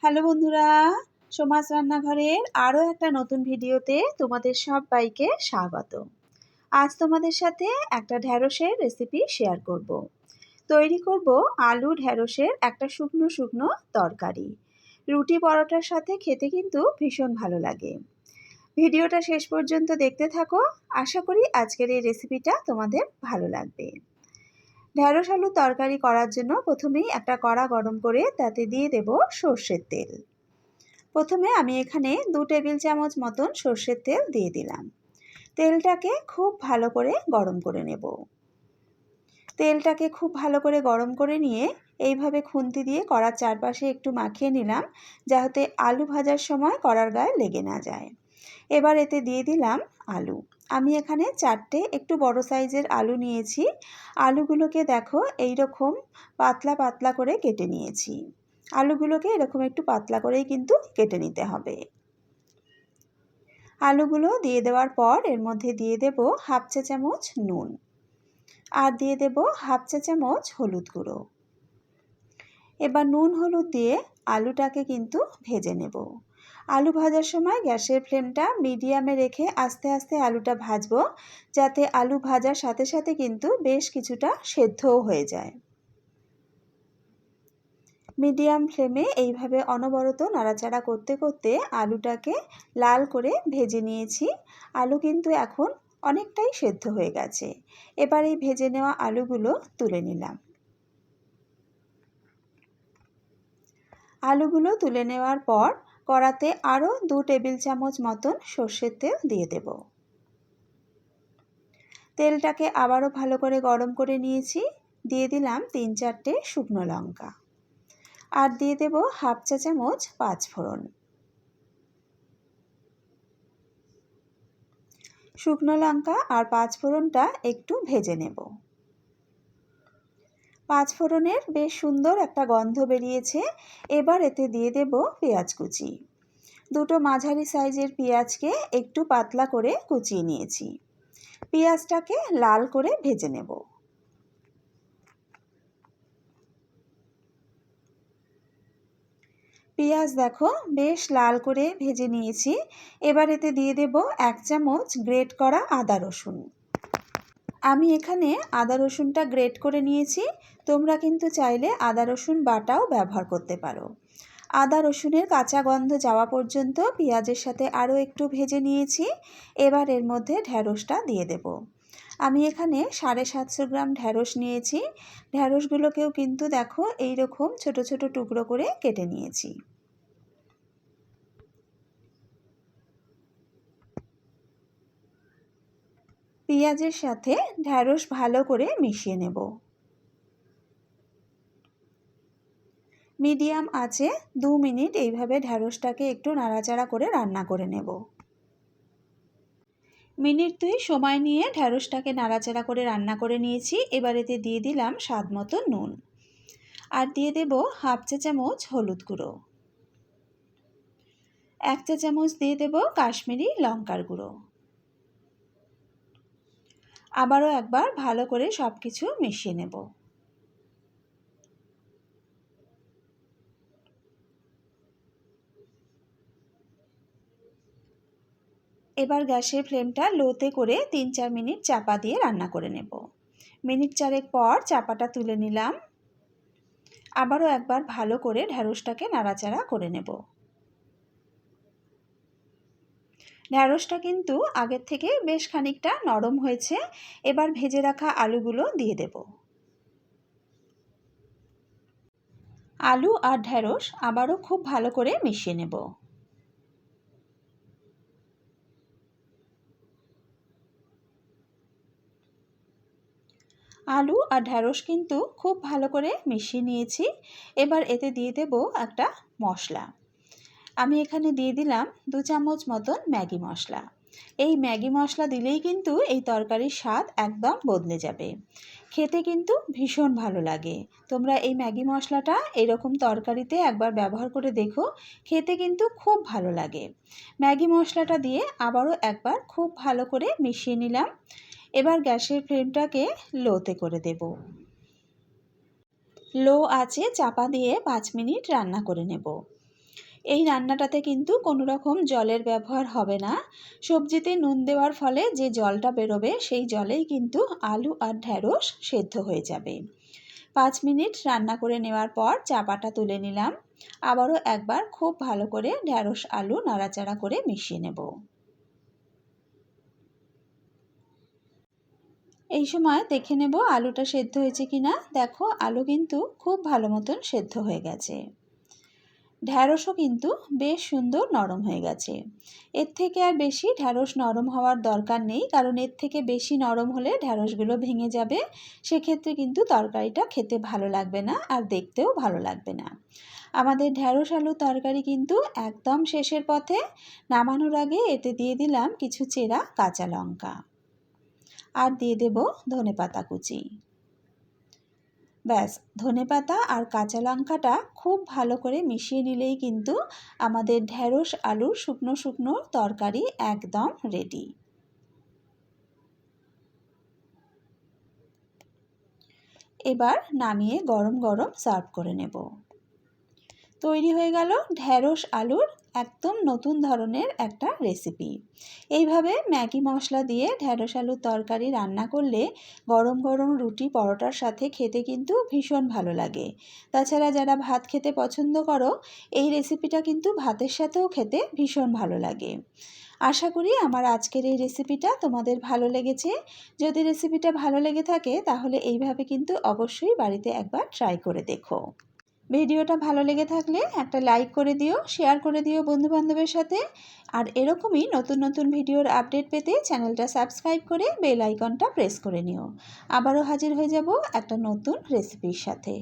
Hello বন্ধুরা, সোমাস রান্নাঘরের আরও একটা নতুন ভিডিওতে তোমাদের সবাইকে স্বাগত। আজ তোমাদের সাথে একটা ঢ্যাঁড়সের রেসিপি শেয়ার করব। তৈরি করব আলু ঢ্যাঁড়সের একটা শুকনো শুকনো তরকারি। রুটি পরোটার সাথে খেতে কিন্তু ভীষণ ভালো লাগে। ভিডিওটা শেষ পর্যন্ত দেখতে থাকো, আশা করি আজকের এই রেসিপিটা তোমাদের ভালো লাগবে। ঢ্যাঁড়স আলু তরকারি করার জন্য প্রথমেই একটা কড়া গরম করে তাতে দিয়ে দেব সর্ষের তেল। প্রথমে আমি এখানে 2 টেবিল চামচ মতন সর্ষের তেল দিয়ে দিলাম। তেলটাকে খুব ভালো করে গরম করে নেব। তেলটাকে খুব ভালো করে গরম করে নিয়ে এইভাবে খুন্তি দিয়ে কড়ার চারপাশে একটু মাখিয়ে নিলাম, যাতে আলু ভাজার সময় কড়ার গায়ে লেগে না যায়। এবার এতে দিয়ে দিলাম আলু। আমি এখানে 4টে একটু বড় সাইজের আলু নিয়েছি। আলুগুলোকে দেখো এইরকম পাতলা পাতলা করে কেটে নিয়েছি। আলুগুলোকে এরকম একটু পাতলা করেই কিন্তু কেটে নিতে হবে। আলুগুলো দিয়ে দেওয়ার পর এর মধ্যে দিয়ে দেব হাফ চা চামচ নুন আর দিয়ে দেব হাফ চা চামচ হলুদ গুঁড়ো। এবার নুন হলুদ দিয়ে আলুটাকে কিন্তু ভেজে নেব। আলু ভাজার সময় গ্যাসের ফ্লেমটা মিডিয়ামে রেখে আস্তে আস্তে আলুটা ভাজবো, যাতে আলু ভাজার সাথে সাথে কিন্তু বেশ কিছুটা সেদ্ধও হয়ে যায়। মিডিয়াম ফ্লেমে এইভাবে অনবরত নাড়াচাড়া করতে করতে আলুটাকে লাল করে ভেজে নিয়েছি। আলু কিন্তু এখন অনেকটাই সেদ্ধ হয়ে গেছে। এবার এই ভেজে নেওয়া আলুগুলো তুলে নিলাম। আলুগুলো তুলে নেওয়ার পর কড়াতে আরও 2 টেবিল চামচ মতন সর্ষের তেল দিয়ে দেব। তেলটাকে আবারও ভালো করে গরম করে নিয়েছি। দিয়ে দিলাম 3-4টে শুকনো লঙ্কা আর দিয়ে দেব হাফ চা চামচ পাঁচফোড়ন। শুকনো লঙ্কা আর পাঁচফোড়নটা একটু ভেজে নেব। পাঁচফোড়নের বেশ সুন্দর একটা গন্ধ বেরিয়েছে। এবার এতে দিয়ে দেব পেঁয়াজ কুচি। 2টো মাঝারি সাইজের পেঁয়াজকে একটু পাতলা করে কুচিয়ে নিয়েছি। পেঁয়াজটাকে লাল করে ভেজে নেব। পেঁয়াজ দেখো বেশ লাল করে ভেজে নিয়েছি। এবার এতে দিয়ে দেব 1 চামচ গ্রেট করা আদা রসুন। আমি এখানে আদা রসুনটা গ্রেট করে নিয়েছি। তোমরা কিন্তু চাইলে আদা রসুন বাটাও ব্যবহার করতে পারো। আদা রসুনের কাঁচা গন্ধ যাওয়া পর্যন্ত পেঁয়াজের সাথে আরও একটু ভেজে নিয়েছি। এবার এর মধ্যে ঢ্যাঁড়সটা দিয়ে দেব। আমি এখানে 750 গ্রাম ঢ্যাঁড়স নিয়েছি। ঢ্যাঁড়সগুলোকেও কিন্তু দেখো এইরকম ছোট ছোট টুকরো করে কেটে নিয়েছি। পেঁয়াজের সাথে ঢ্যাঁড়স ভালো করে মিশিয়ে নেব। মিডিয়াম আঁচে 2 মিনিট এইভাবে ঢ্যাঁড়সটাকে একটু নাড়াচাড়া করে রান্না করে নেব। মিনিট 2 সময় নিয়ে ঢ্যাঁড়সটাকে নাড়াচাড়া করে রান্না করে নিয়েছি। এবার এতে দিয়ে দিলাম স্বাদ মতো নুন আর দিয়ে দেব হাফ চা চামচ হলুদ গুঁড়ো। 1 চা চামচ দিয়ে দেব কাশ্মীরি লঙ্কার গুঁড়ো। আবারও একবার ভালো করে সব কিছু মিশিয়ে নেব। এবার গ্যাসের ফ্লেমটা লোতে করে 3-4 মিনিট চাপা দিয়ে রান্না করে নেব। মিনিট 4 পর চাপাটা তুলে নিলাম। আবারও একবার ভালো করে ঢ্যাঁড়সটাকে নাড়াচাড়া করে নেব। ঢ্যাঁড়সটা কিন্তু আগের থেকে বেশ খানিকটা নরম হয়েছে। এবার ভেজে রাখা আলুগুলো দিয়ে দেব। আলু আর ঢ্যাঁড়স আবারও খুব ভালো করে মিশিয়ে নেব। আলু আর ঢ্যাঁড়স কিন্তু খুব ভালো করে মিশিয়ে নিয়েছি। এবার এতে দিয়ে দেব একটা মশলা। আমি এখানে দিয়ে দিলাম 2 চামচ মতন ম্যাগি মশলা। এই ম্যাগি মশলা দিলেই কিন্তু এই তরকারির স্বাদ একদম বদলে যাবে। খেতে কিন্তু ভীষণ ভালো লাগে। তোমরা এই ম্যাগি মশলাটা এরকম তরকারিতে একবার ব্যবহার করে দেখো, খেতে কিন্তু খুব ভালো লাগে। ম্যাগি মশলাটা দিয়ে আবারও একবার খুব ভালো করে মিশিয়ে নিলাম। এবার গ্যাসের ফ্লেমটাকে লোতে করে দেব। লো আঁচে চাপা দিয়ে 5 মিনিট রান্না করে নেব। এই রান্নাটাতে কিন্তু কোনো রকম জলের ব্যবহার হবে না। সবজিতে নুন দেওয়ার ফলে যে জলটা বেরোবে সেই জলেই কিন্তু আলু আর ঢ্যাঁড়স সেদ্ধ হয়ে যাবে। 5 মিনিট রান্না করে নেওয়ার পর চাপাটা তুলে নিলাম। আবারও একবার খুব ভালো করে ঢ্যাঁড়স আলু নাড়াচাড়া করে মিশিয়ে নেব। এই সময় দেখে নেব আলুটা সেদ্ধ হয়েছে কিনা। দেখো আলু কিন্তু খুব ভালো মতন সেদ্ধ হয়ে গেছে। ঢ্যাঁড়সও কিন্তু বেশ সুন্দর নরম হয়ে গেছে। এর থেকে আর বেশি ঢ্যাঁড়স নরম হওয়ার দরকার নেই, কারণ এর থেকে বেশি নরম হলে ঢ্যাঁড়সগুলো ভেঙে যাবে। সেক্ষেত্রে কিন্তু তরকারিটা খেতে ভালো লাগবে না আর দেখতেও ভালো লাগবে না। আমাদের ঢ্যাঁড়স আলু তরকারি কিন্তু একদম শেষের পথে। নামানোর আগে এতে দিয়ে দিলাম কিছু চেরা কাঁচা লঙ্কা আর দিয়ে দেব ধনেপাতা কুচি। ব্যাস, ধনেপাতা আর কাঁচা লঙ্কাটা খুব ভালো করে মিশিয়ে নিলেই কিন্তু আমাদের ঢ্যাঁড়স আলুর শুকনো শুকনো তরকারি একদম রেডি। এবার নামিয়ে গরম গরম সার্ভ করে নেব। তৈরি হয়ে গেল ঢ্যাঁড়স আলুর একদম নতুন ধরনের একটা রেসিপি। এইভাবে ম্যাগি মশলা দিয়ে ঢ্যাঁড়স আলুর তরকারি রান্না করলে গরম গরম রুটি পরোটার সাথে খেতে কিন্তু ভীষণ ভালো লাগে। তাছাড়া যারা ভাত খেতে পছন্দ করো, এই রেসিপিটা কিন্তু ভাতের সাথেও খেতে ভীষণ ভালো লাগে। আশা করি আমার আজকের এই রেসিপিটা তোমাদের ভালো লেগেছে। যদি রেসিপিটা ভালো লেগে থাকে তাহলে এইভাবে কিন্তু অবশ্যই বাড়িতে একবার ট্রাই করে দেখো। ভিডিওটা ভালো লেগে থাকলে একটা লাইক করে দিও, শেয়ার করে দিও বন্ধুবান্ধবের সাথে। আর এরকমই নতুন নতুন ভিডিওর আপডেট পেতে চ্যানেলটা সাবস্ক্রাইব করে বেল আইকনটা প্রেস করে নিও। আবারও হাজির হয়ে যাব একটা নতুন রেসিপির সাথে।